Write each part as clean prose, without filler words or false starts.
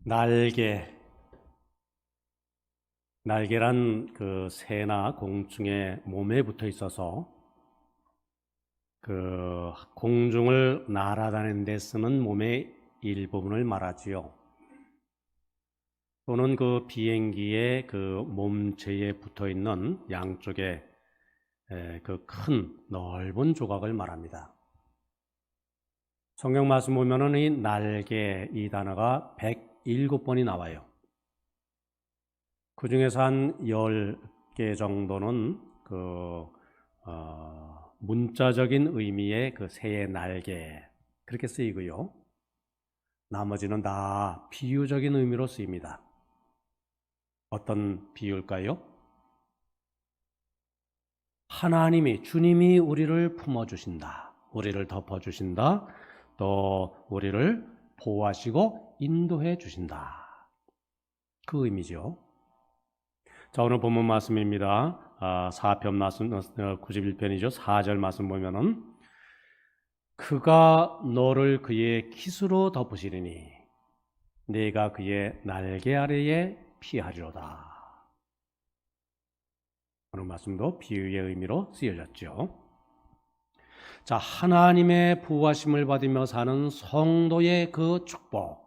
날개. 날개란 그 새나 공충의 몸에 붙어 있어서 그 공중을 날아다니는 데 쓰는 몸의 일부분을 말하지요. 또는 그 비행기의 그 몸체에 붙어 있는 양쪽에 그 큰 넓은 조각을 말합니다. 성경 말씀 보면은 이 날개 이 단어가 107번이 나와요. 그 중에서 한 10개 정도는 문자적인 의미의 그 새의 날개 그렇게 쓰이고요. 나머지는 다 비유적인 의미로 쓰입니다. 어떤 비유일까요? 하나님이, 주님이 우리를 품어주신다. 우리를 덮어주신다. 또 우리를 보호하시고 인도해 주신다. 그 의미죠. 자, 오늘 본문 말씀입니다. 4편 말씀, 91편이죠. 4절 말씀 보면은 그가 너를 그의 깃으로 덮으시리니 네가 그의 날개 아래에 피하리로다. 오늘 말씀도 비유의 의미로 쓰여졌죠. 자, 하나님의 보호하심을 받으며 사는 성도의 그 축복.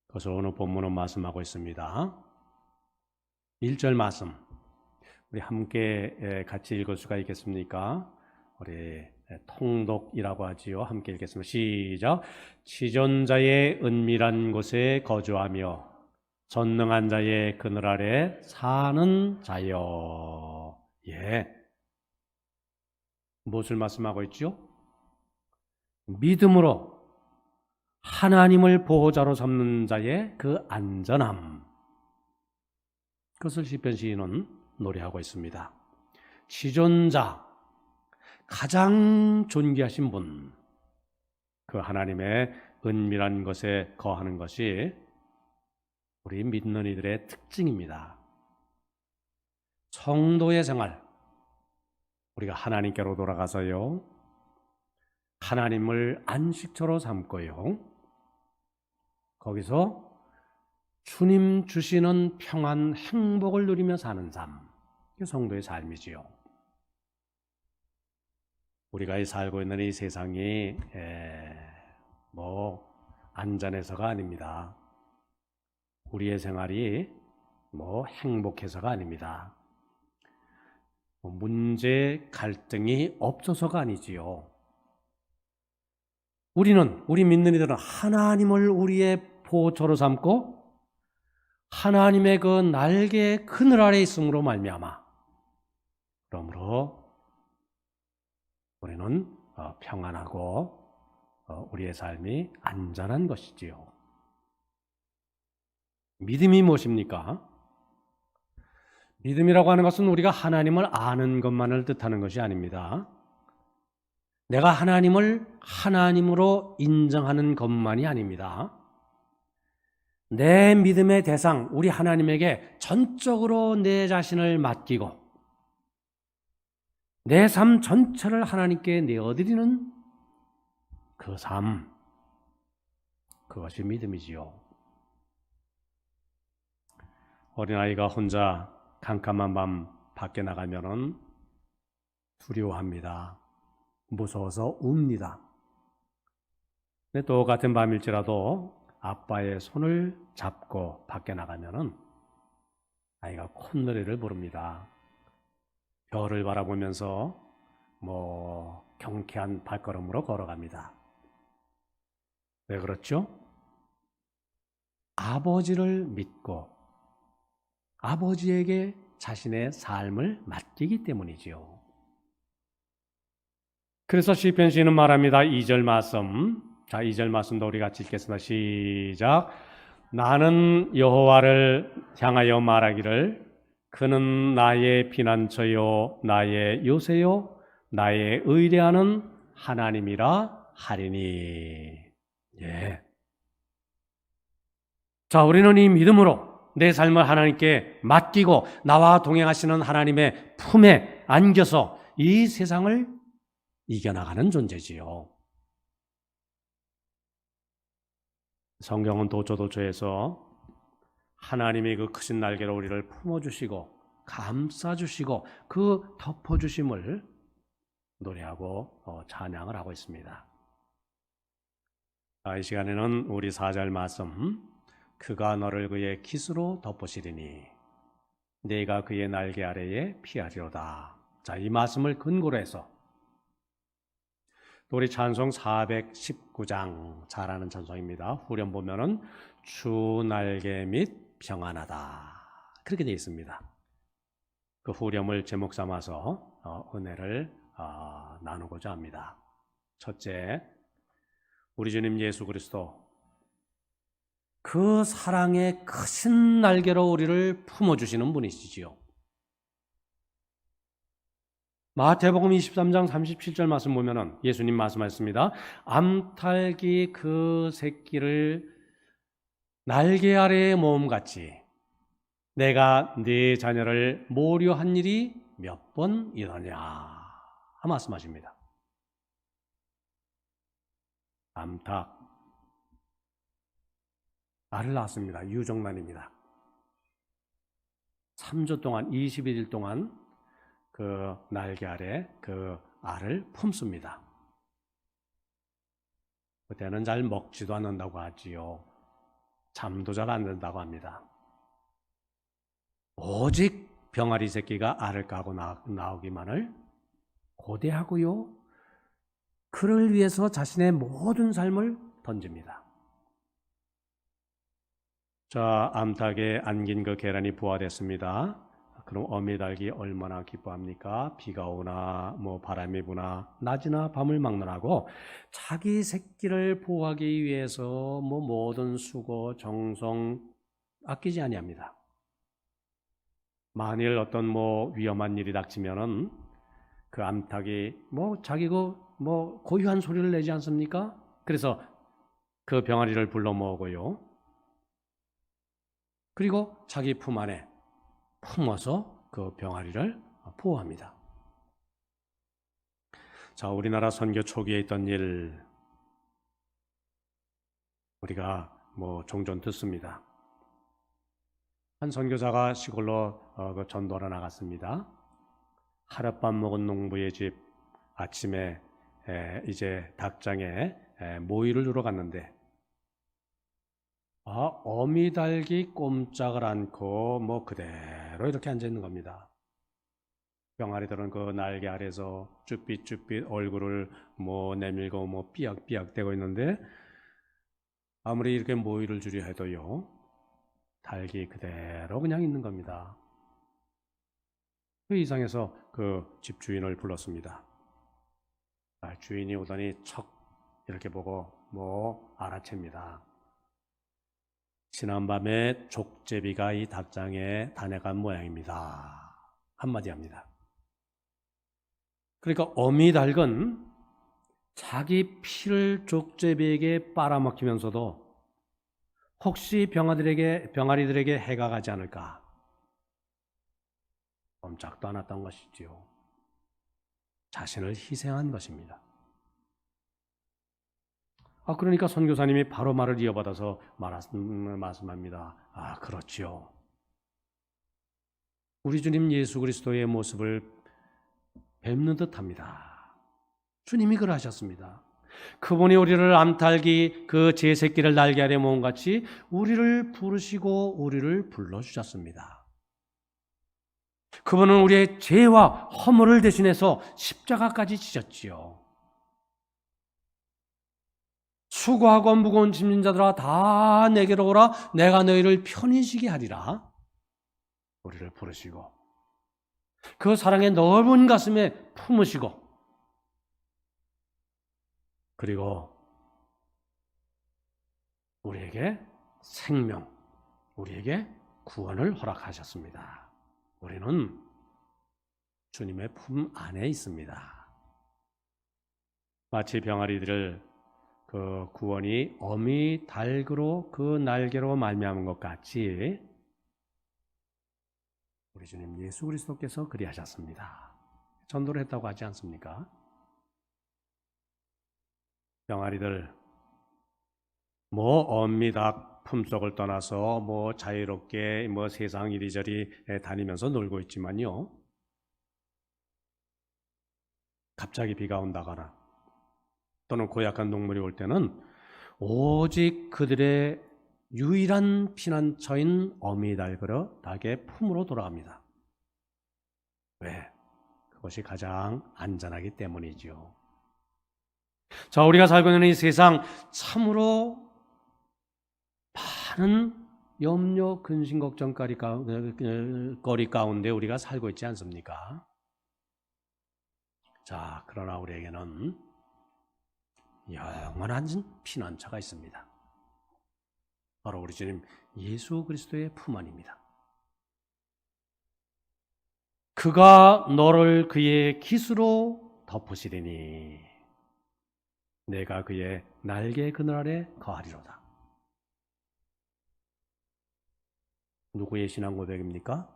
그것을 오늘 본문은 말씀하고 있습니다. 1절 말씀. 우리 함께 같이 읽을 수가 있겠습니까? 우리 통독이라고 하지요. 함께 읽겠습니다. 시작. 지존자의 은밀한 곳에 거주하며 전능한 자의 그늘 아래 사는 자여. 예. 무엇을 말씀하고 있죠? 믿음으로 하나님을 보호자로 삼는 자의 그 안전함. 그것을 시편 시인은 노래하고 있습니다. 지존자, 가장 존귀하신 분, 그 하나님의 은밀한 것에 거하는 것이 우리 믿는 이들의 특징입니다. 성도의 생활, 우리가 하나님께로 돌아가서요, 하나님을 안식처로 삼고요, 거기서 주님 주시는 평안, 행복을 누리며 사는 삶, 이게 성도의 삶이지요. 우리가 살고 있는 이 세상이 안전해서가 아닙니다. 우리의 생활이 행복해서가 아닙니다. 문제, 갈등이 없어서가 아니지요. 우리 믿는 이들은 하나님을 우리의 보호처로 삼고 하나님의 그 날개 그늘 아래 있음으로 말미암아 그러므로 우리는 평안하고 우리의 삶이 안전한 것이지요. 믿음이 무엇입니까? 믿음이라고 하는 것은 우리가 하나님을 아는 것만을 뜻하는 것이 아닙니다. 내가 하나님을 하나님으로 인정하는 것만이 아닙니다. 내 믿음의 대상, 우리 하나님에게 전적으로 내 자신을 맡기고 내 삶 전체를 하나님께 내어드리는 그 삶, 그것이 믿음이지요. 어린아이가 혼자 캄캄한 밤 밖에 나가면은 두려워합니다. 무서워서 웁니다. 근데 똑같은 밤일지라도 아빠의 손을 잡고 밖에 나가면은 아이가 콧노래를 부릅니다. 별을 바라보면서 경쾌한 발걸음으로 걸어갑니다. 왜 그렇죠? 아버지를 믿고 아버지에게 자신의 삶을 맡기기 때문이지요. 그래서 시편 시인은 말합니다. 2절 말씀. 자, 2절 말씀도 우리 같이 읽겠습니다. 시작. 나는 여호와를 향하여 말하기를 그는 나의 피난처요 나의 요새요 나의 의뢰하는 하나님이라 하리니. 예. 자, 우리는 이 믿음으로 내 삶을 하나님께 맡기고 나와 동행하시는 하나님의 품에 안겨서 이 세상을 이겨나가는 존재지요. 성경은 도초도초에서 하나님이 그 크신 날개로 우리를 품어주시고 감싸주시고 그 덮어주심을 노래하고 찬양을 하고 있습니다. 이 시간에는 우리 4절 말씀, 그가 너를 그의 깃으로 덮으시리니 네가 그의 날개 아래에 피하리로다. 자, 이 말씀을 근거로 해서 우리 찬송 419장 잘 아는 찬송입니다. 후렴 보면은 주 날개 및 평안하다 그렇게 되어 있습니다. 그 후렴을 제목 삼아서 은혜를 나누고자 합니다. 첫째, 우리 주님 예수 그리스도 그 사랑의 크신 날개로 우리를 품어주시는 분이시지요. 마태복음 23장 37절 말씀 보면은 예수님 말씀하셨습니다. 암탉이 그 새끼를 날개 아래에 모음같이 내가 네 자녀를 모려한 일이 몇 번이더냐 말씀하십니다. 암탉 알을 낳았습니다. 유정란입니다. 3주 동안 21일 동안 그 날개 아래 그 알을 품습니다. 그때는 잘 먹지도 않는다고 하지요. 잠도 잘 안 든다고 합니다. 오직 병아리 새끼가 알을 까고 나오기만을 고대하고요. 그를 위해서 자신의 모든 삶을 던집니다. 자, 암탉에 안긴 그 계란이 부화됐습니다. 그럼 어미닭이 얼마나 기뻐합니까? 비가 오나 바람이 부나 낮이나 밤을 막론하고 자기 새끼를 보호하기 위해서 모든 수고 정성 아끼지 아니합니다. 만일 어떤 위험한 일이 닥치면은 그 암탉이 자기 고유한 소리를 내지 않습니까? 그래서 그 병아리를 불러 모으고요. 그리고 자기 품 안에 품어서 그 병아리를 보호합니다. 자, 우리나라 선교 초기에 있던 일 우리가 종종 듣습니다. 한 선교사가 시골로 전도하러 나갔습니다. 하룻밤 먹은 농부의 집 아침에 이제 닭장에 모이를 주러 갔는데 어미닭이 꼼짝을 않고 그대로 이렇게 앉아 있는 겁니다. 병아리들은 그 날개 아래서 쭈삣쭈삣 얼굴을 내밀고 삐약삐약대고 있는데 아무리 이렇게 모이를 주려 해도요, 닭이 그대로 그냥 있는 겁니다. 그 이상해서 그 집주인을 불렀습니다. 주인이 오더니 척 이렇게 보고 알아챕니다. 지난밤에 족제비가 이 닭장에 다녀간 모양입니다. 한마디 합니다. 그러니까 어미닭은 자기 피를 족제비에게 빨아먹히면서도 혹시 병아리들에게 해가 가지 않을까 꼼짝도 않았던 것이지요. 자신을 희생한 것입니다. 그러니까 선교사님이 바로 말을 이어받아서 말씀합니다. 그렇지요. 우리 주님 예수 그리스도의 모습을 뵙는 듯합니다. 주님이 그러하셨습니다. 그분이 우리를 암탉이 그 제 새끼를 날개 아래 모은 같이 우리를 부르시고 우리를 불러주셨습니다. 그분은 우리의 죄와 허물을 대신해서 십자가까지 지셨지요. 수고하고 무거운 짐진 자들아 다 내게로 오라 내가 너희를 편히 쉬게 하리라. 우리를 부르시고 그 사랑의 넓은 가슴에 품으시고 그리고 우리에게 생명, 우리에게 구원을 허락하셨습니다. 우리는 주님의 품 안에 있습니다. 마치 병아리들을 그 구원이 어미 닭으로 그 날개로 말미암은 것 같이 우리 주님 예수 그리스도께서 그리하셨습니다. 전도를 했다고 하지 않습니까? 병아리들 뭐 어미닭 품속을 떠나서 뭐 자유롭게 뭐 세상 이리저리 다니면서 놀고 있지만요. 갑자기 비가 온다거나 또는 고약한 동물이 올 때는 오직 그들의 유일한 피난처인 어미닭의 품으로 돌아갑니다. 왜? 그것이 가장 안전하기 때문이죠. 자, 우리가 살고 있는 이 세상 참으로 많은 염려, 근심, 걱정거리 가운데 우리가 살고 있지 않습니까? 자, 그러나 우리에게는 영원한 피난처가 있습니다. 바로 우리 주님 예수 그리스도의 품 안입니다. 그가 너를 그의 깃으로 덮으시리니 내가 그의 날개 그늘 아래 거하리로다. 누구의 신앙 고백입니까?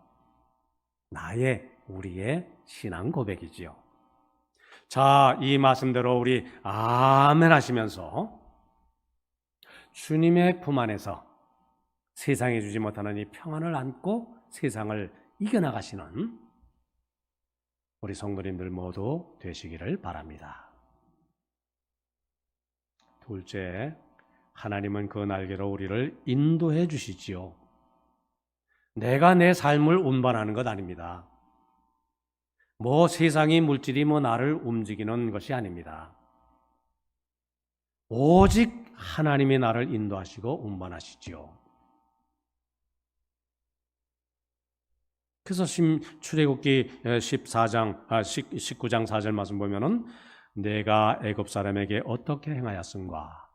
우리의 신앙 고백이지요. 자, 이 말씀대로 우리 아멘 하시면서 주님의 품 안에서 세상에 주지 못하는 이 평안을 안고 세상을 이겨나가시는 우리 성도님들 모두 되시기를 바랍니다. 둘째, 하나님은 그 날개로 우리를 인도해 주시지요. 내가 내 삶을 운반하는 것 아닙니다. 뭐 세상이 물질이 뭐 나를 움직이는 것이 아닙니다. 오직 하나님이 나를 인도하시고 운반하시지요. 그래서 출애굽기 19장 4절 말씀 보면은 내가 애굽 사람에게 어떻게 행하였은가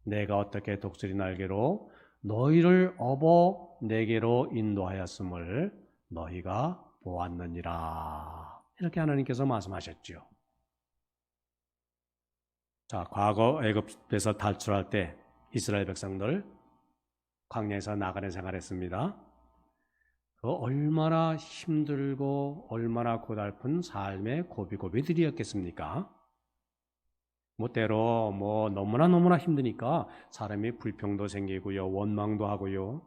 내가 어떻게 독수리 날개로 너희를 업어 내게로 인도하였음을 너희가 보았느니라. 이렇게 하나님께서 말씀하셨죠. 자, 과거 애굽에서 탈출할 때 이스라엘 백성들 광야에서 나가는 생활했습니다. 얼마나 힘들고 얼마나 고달픈 삶의 고비고비들이었겠습니까? 때로 너무나 힘드니까 사람이 불평도 생기고요, 원망도 하고요.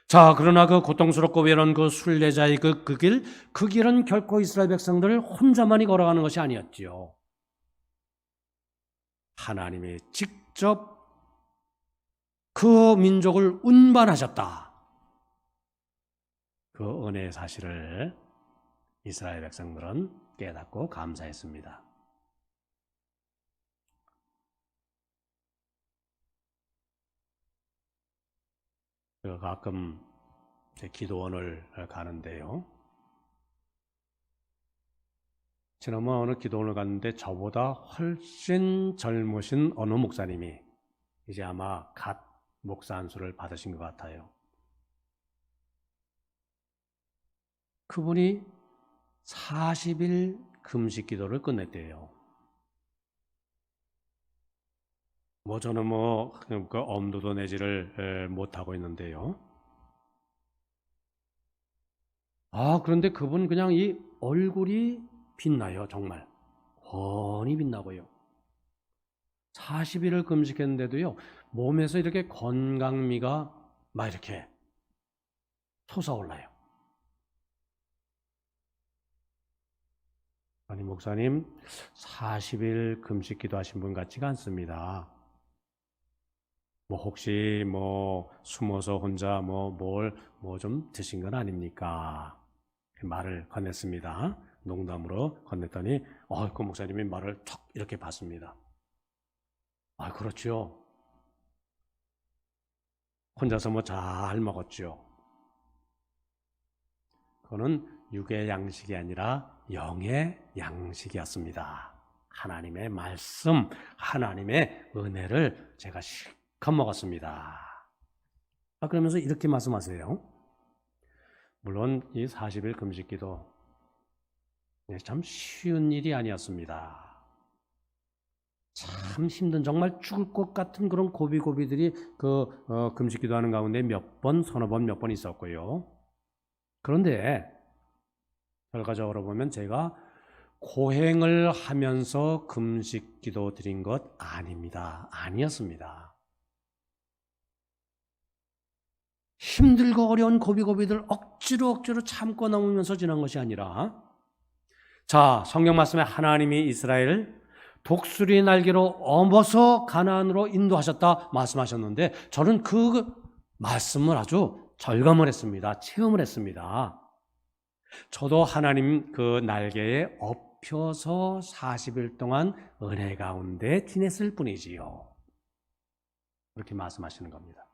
자, 그러나 그 고통스럽고 외로운 그 순례자의 그 길은 결코 이스라엘 백성들 혼자만이 걸어가는 것이 아니었지요. 하나님이 직접 그 민족을 운반하셨다. 그 은혜의 사실을 이스라엘 백성들은 깨닫고 감사했습니다. 가끔 기도원을 가는데요. 지난번 어느 기도원을 갔는데 저보다 훨씬 젊으신 어느 목사님이 이제 아마 갓 목사 안수를 받으신 것 같아요. 그분이 40일 금식 기도를 끝냈대요. 저는 엄두도 내지를 못하고 있는데요. 그런데 그분 그냥 이 얼굴이 빛나요, 정말. 훤히 빛나고요. 40일을 금식했는데도요, 몸에서 이렇게 건강미가 막 이렇게 솟아올라요. 아니, 목사님, 40일 금식 기도하신 분 같지가 않습니다. 혹시 숨어서 혼자 뭘 좀 드신 건 아닙니까? 말을 건넸습니다. 농담으로 건넸더니 그 목사님이 말을 툭 이렇게 봤습니다. 그렇죠. 혼자서 잘 먹었죠. 그거는 육의 양식이 아니라 영의 양식이었습니다. 하나님의 말씀, 하나님의 은혜를 제가 실컷 먹었습니다. 그러면서 이렇게 말씀하세요. 물론 이 40일 금식기도 참 쉬운 일이 아니었습니다. 참 힘든, 정말 죽을 것 같은 그런 고비고비들이 금식기도 하는 가운데 서너 번, 몇 번 있었고요. 그런데 결과적으로 보면 제가 고행을 하면서 금식기도 드린 것 아닙니다. 아니었습니다. 힘들고 어려운 고비고비들 억지로 참고 넘으면서 지난 것이 아니라, 자, 성경 말씀에 하나님이 이스라엘 독수리 날개로 업어서 가나안으로 인도하셨다 말씀하셨는데, 저는 그 말씀을 아주 절감을 했습니다. 체험을 했습니다. 저도 하나님 그 날개에 업혀서 40일 동안 은혜 가운데 지냈을 뿐이지요. 그렇게 말씀하시는 겁니다.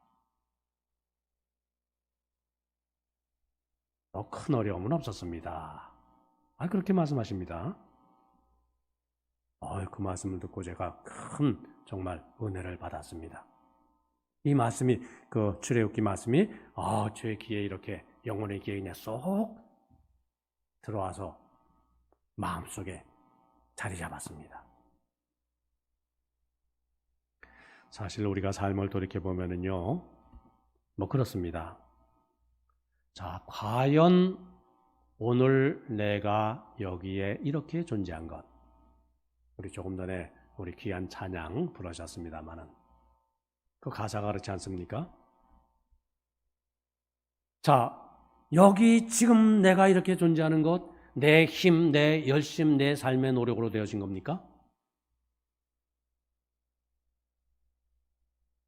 더 큰 어려움은 없었습니다. 그렇게 말씀하십니다. 그 말씀을 듣고 제가 큰 정말 은혜를 받았습니다. 이 말씀이, 그 출애굽기 말씀이 제 귀에 이렇게 영혼의 귀에 그냥 쏙 들어와서 마음속에 자리 잡았습니다. 사실 우리가 삶을 돌이켜보면은요, 뭐 그렇습니다. 자, 과연 오늘 내가 여기에 이렇게 존재한 것, 우리 조금 전에 우리 귀한 찬양 부르셨습니다마는 그 가사가 그렇지 않습니까? 자, 여기 지금 내가 이렇게 존재하는 것, 내 힘, 내 열심, 내 삶의 노력으로 되어진 겁니까?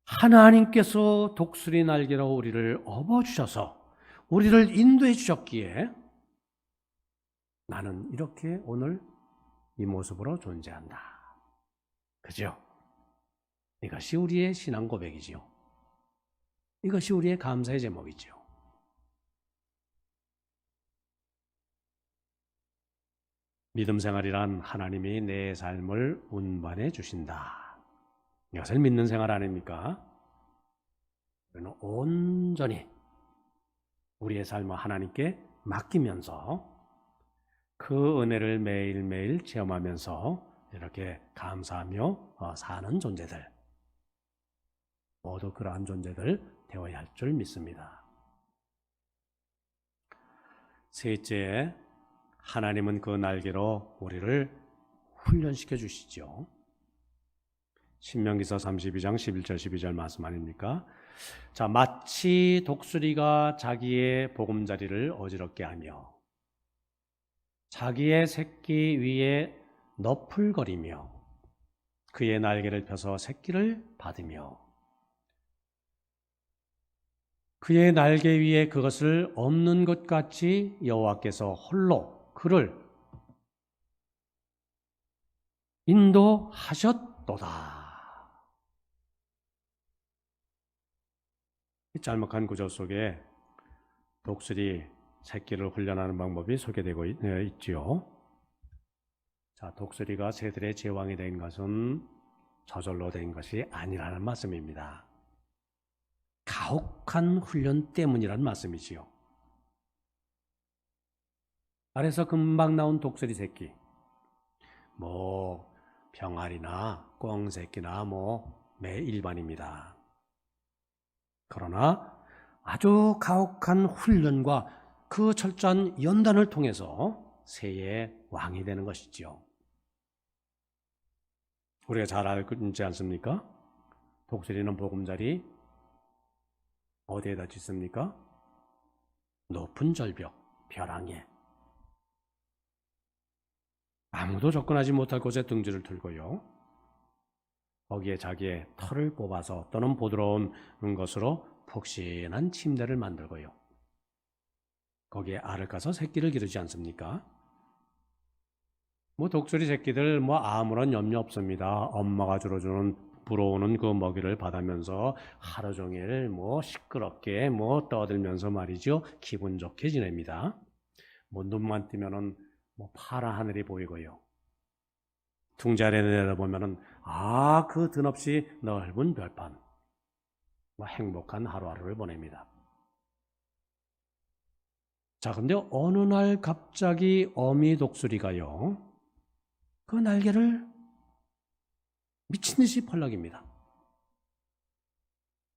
하나님께서 독수리 날개로 우리를 업어주셔서 우리를 인도해 주셨기에 나는 이렇게 오늘 이 모습으로 존재한다. 그죠? 이것이 우리의 신앙 고백이지요. 이것이 우리의 감사의 제목이지요. 믿음 생활이란 하나님이 내 삶을 운반해 주신다. 이것을 믿는 생활 아닙니까? 우리는 온전히 우리의 삶을 하나님께 맡기면서 그 은혜를 매일매일 체험하면서 이렇게 감사하며 사는 존재들, 모두 그러한 존재들 되어야 할 줄 믿습니다. 셋째, 하나님은 그 날개로 우리를 훈련시켜 주시죠. 신명기서 32장 11절 12절 말씀 아닙니까? 자, 마치 독수리가 자기의 보금자리를 어지럽게 하며 자기의 새끼 위에 너풀거리며 그의 날개를 펴서 새끼를 받으며 그의 날개 위에 그것을 없는 것 같이 여호와께서 홀로 그를 인도하셨도다. 이 짤막한 구절 속에 독수리 새끼를 훈련하는 방법이 소개되고 있지요. 자, 독수리가 새들의 제왕이 된 것은 저절로 된 것이 아니라는 말씀입니다. 가혹한 훈련 때문이라는 말씀이지요. 아래서 금방 나온 독수리 새끼, 뭐 병아리나 꿩새끼나 매 일반입니다. 그러나 아주 가혹한 훈련과 그 철저한 연단을 통해서 새의 왕이 되는 것이지요. 우리가 잘 알지 않습니까? 독수리는 보금자리 어디에다 짓습니까? 높은 절벽, 벼랑에 아무도 접근하지 못할 곳에 둥지를 틀고요. 거기에 자기의 털을 뽑아서 또는 부드러운 것으로 푹신한 침대를 만들고요. 거기에 알을 까서 새끼를 기르지 않습니까? 독수리 새끼들 아무런 염려 없습니다. 엄마가 줄어주는 불어오는 그 먹이를 받으면서 하루 종일 시끄럽게 떠들면서 말이죠. 기분 좋게 지냅니다. 눈만 뜨면은 파란 하늘이 보이고요. 둥지 아래 내려보면은 그 드뭅이 넓은 별판. 행복한 하루하루를 보냅니다. 자, 근데 어느 날 갑자기 어미 독수리가요, 그 날개를 미친 듯이 펄럭입니다.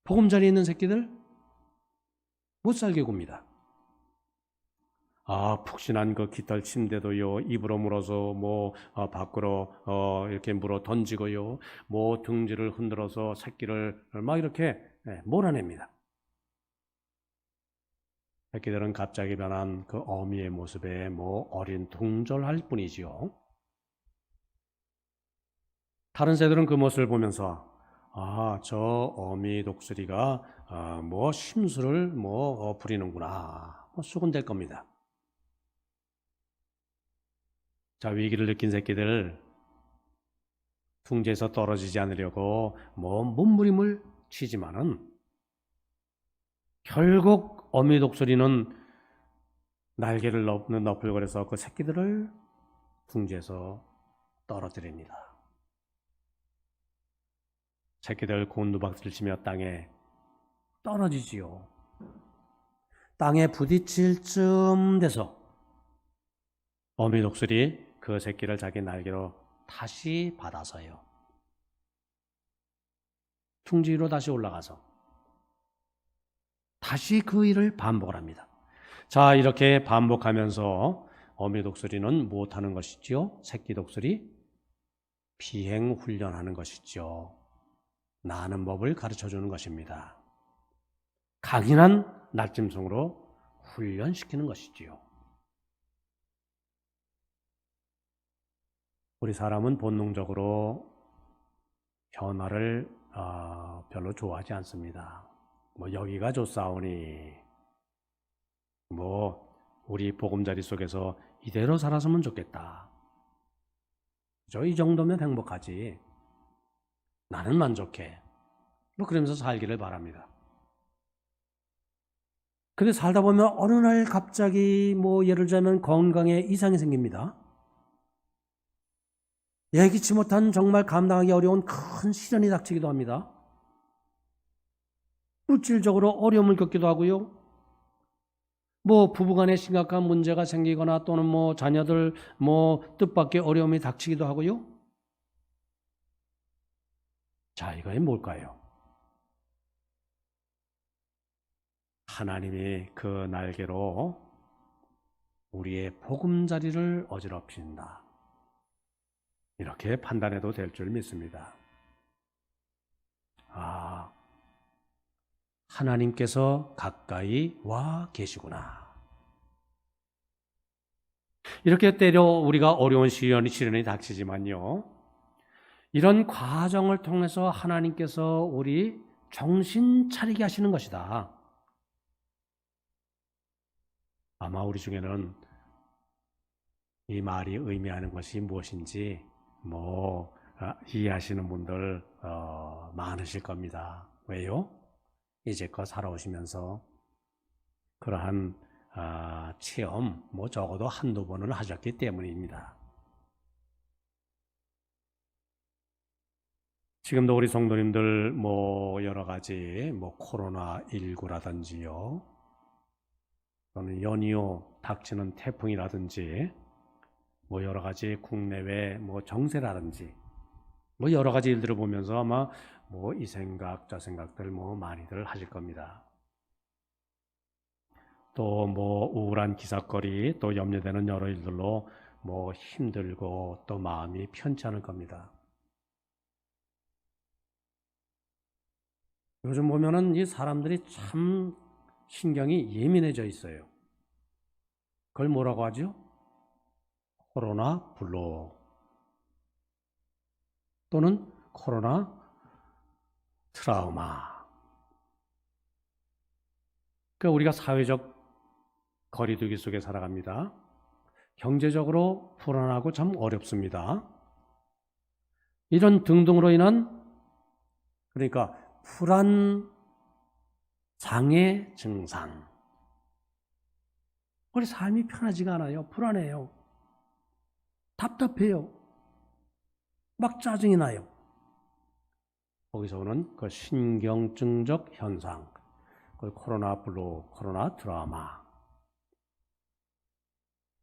보금자리에 있는 새끼들 못 살게 굽니다. 푹신한 그 깃털 침대도요, 입으로 물어서 밖으로 이렇게 물어 던지고요, 둥지를 흔들어서 새끼를 막 이렇게 몰아냅니다. 새끼들은 갑자기 변한 그 어미의 모습에 뭐 어린 둥절할 뿐이지요. 다른 새들은 그 모습을 보면서 저 어미 독수리가 뭐 심술을 부리는구나, 수군될 겁니다. 자, 위기를 느낀 새끼들 둥지에서 떨어지지 않으려고 몸부림을 치지만은 결국 어미 독수리는 날개를 너풀거려서 그 새끼들을 둥지에서 떨어뜨립니다. 새끼들 곤두박질 치며 땅에 떨어지지요. 땅에 부딪힐 쯤 돼서 어미 독수리 그 새끼를 자기 날개로 다시 받아서요, 둥지 위로 다시 올라가서 다시 그 일을 반복을 합니다. 자, 이렇게 반복하면서 어미 독수리는 무엇하는 것이지요? 새끼 독수리 비행 훈련하는 것이죠. 나는 법을 가르쳐주는 것입니다. 강인한 날짐승으로 훈련시키는 것이지요. 우리 사람은 본능적으로 변화를 별로 좋아하지 않습니다. 여기가 좋사오니 우리 보금자리 속에서 이대로 살았으면 좋겠다, 이 정도면 행복하지, 나는 만족해, 그러면서 살기를 바랍니다. 근데 살다 보면 어느 날 갑자기 예를 들자면 건강에 이상이 생깁니다. 예기치 못한 정말 감당하기 어려운 큰 시련이 닥치기도 합니다. 물질적으로 어려움을 겪기도 하고요. 부부간에 심각한 문제가 생기거나 또는 자녀들 뜻밖의 어려움이 닥치기도 하고요. 자, 이거에 뭘까요? 하나님이 그 날개로 우리의 보금자리를 어지럽힌다, 이렇게 판단해도 될 줄 믿습니다. 하나님께서 가까이 와 계시구나. 이렇게 때려 우리가 어려운 시련이 닥치지만요, 이런 과정을 통해서 하나님께서 우리 정신 차리게 하시는 것이다. 아마 우리 중에는 이 말이 의미하는 것이 무엇인지 이해하시는 분들 많으실 겁니다. 왜요? 이제껏 살아오시면서 그러한 체험 적어도 한두 번은 하셨기 때문입니다. 지금도 우리 성도님들 여러 가지 코로나19라든지요, 또는 연이어 닥치는 태풍이라든지 여러 가지 국내외 정세라든지 여러 가지 일들을 보면서 아마 이 생각 저 생각들 많이들 하실 겁니다. 또 우울한 기삿거리, 또 염려되는 여러 일들로 힘들고 또 마음이 편치 않을 겁니다. 요즘 보면은 이 사람들이 참 신경이 예민해져 있어요. 그걸 뭐라고 하죠? 코로나 블록 또는 코로나 트라우마. 그러니까 우리가 사회적 거리두기 속에 살아갑니다. 경제적으로 불안하고 참 어렵습니다. 이런 등등으로 인한, 그러니까 불안 장애 증상. 우리 삶이 편하지가 않아요. 불안해요. 답답해요. 막 짜증이 나요. 거기서 오는 그 신경증적 현상, 그 코로나 블록, 코로나 트라우마.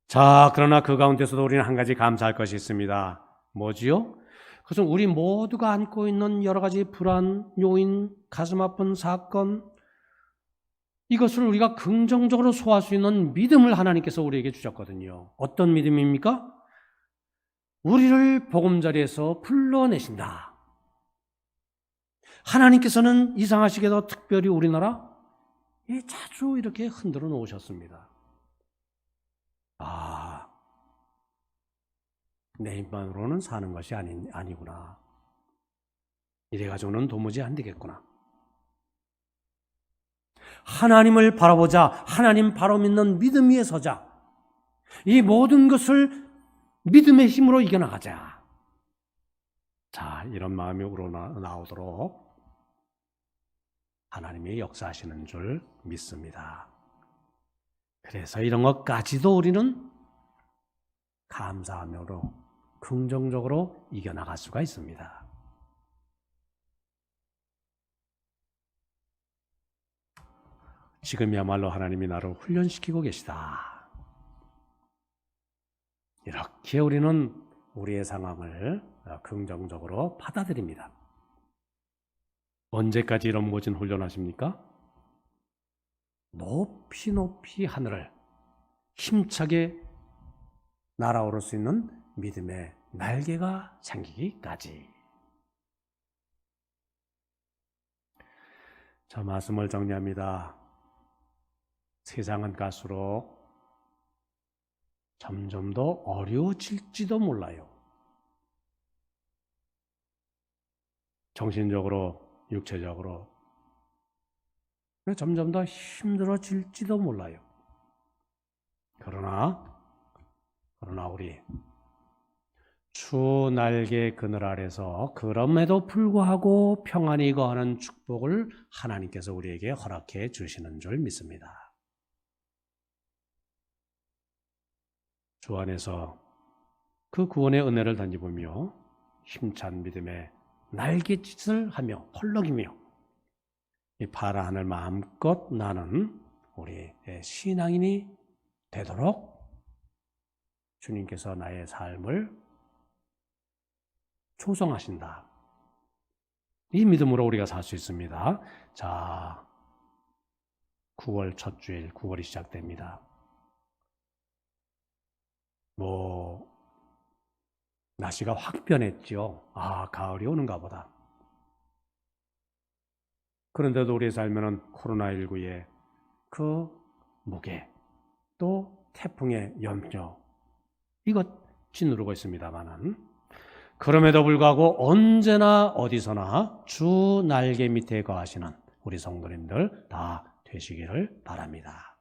자, 그러나 그 가운데서도 우리는 한 가지 감사할 것이 있습니다. 뭐지요? 그것은 우리 모두가 안고 있는 여러 가지 불안, 요인, 가슴 아픈 사건, 이것을 우리가 긍정적으로 소화할 수 있는 믿음을 하나님께서 우리에게 주셨거든요. 어떤 믿음입니까? 우리를 보금자리에서 불러내신다. 하나님께서는 이상하시게도 특별히 우리나라 자주 이렇게 흔들어 놓으셨습니다. 내 힘만으로는 사는 것이 아니구나. 이래가지고는 도무지 안 되겠구나. 하나님을 바라보자. 하나님 바로 믿는 믿음 위에 서자. 이 모든 것을 믿음의 힘으로 이겨나가자. 자, 이런 마음이 우러나오도록 하나님이 역사하시는 줄 믿습니다. 그래서 이런 것까지도 우리는 감사함으로 긍정적으로 이겨나갈 수가 있습니다. 지금이야말로 하나님이 나를 훈련시키고 계시다. 이렇게 우리는 우리의 상황을 긍정적으로 받아들입니다. 언제까지 이런 모진 훈련하십니까? 높이 높이 하늘을 힘차게 날아오를 수 있는 믿음의 날개가 생기기까지. 저 말씀을 정리합니다. 세상은 갈수록 점점 더 어려워질지도 몰라요. 정신적으로, 육체적으로 점점 더 힘들어질지도 몰라요. 그러나 우리 주 날개 그늘 아래서 그럼에도 불구하고 평안히 거하는 축복을 하나님께서 우리에게 허락해 주시는 줄 믿습니다. 주 안에서 그 구원의 은혜를 던지보며 힘찬 믿음의 날갯짓을 하며 펄럭이며 이 파란 하늘 마음껏 나는 우리의 신앙인이 되도록 주님께서 나의 삶을 조성하신다. 이 믿음으로 우리가 살 수 있습니다. 자, 9월 첫 주일 9월이 시작됩니다. 날씨가 확 변했죠. 가을이 오는가 보다. 그런데도 우리의 삶에는 코로나19의 그 무게, 또 태풍의 염려, 이것 짓누르고 있습니다만은 그럼에도 불구하고 언제나 어디서나 주 날개 밑에 거하시는 우리 성도님들 다 되시기를 바랍니다.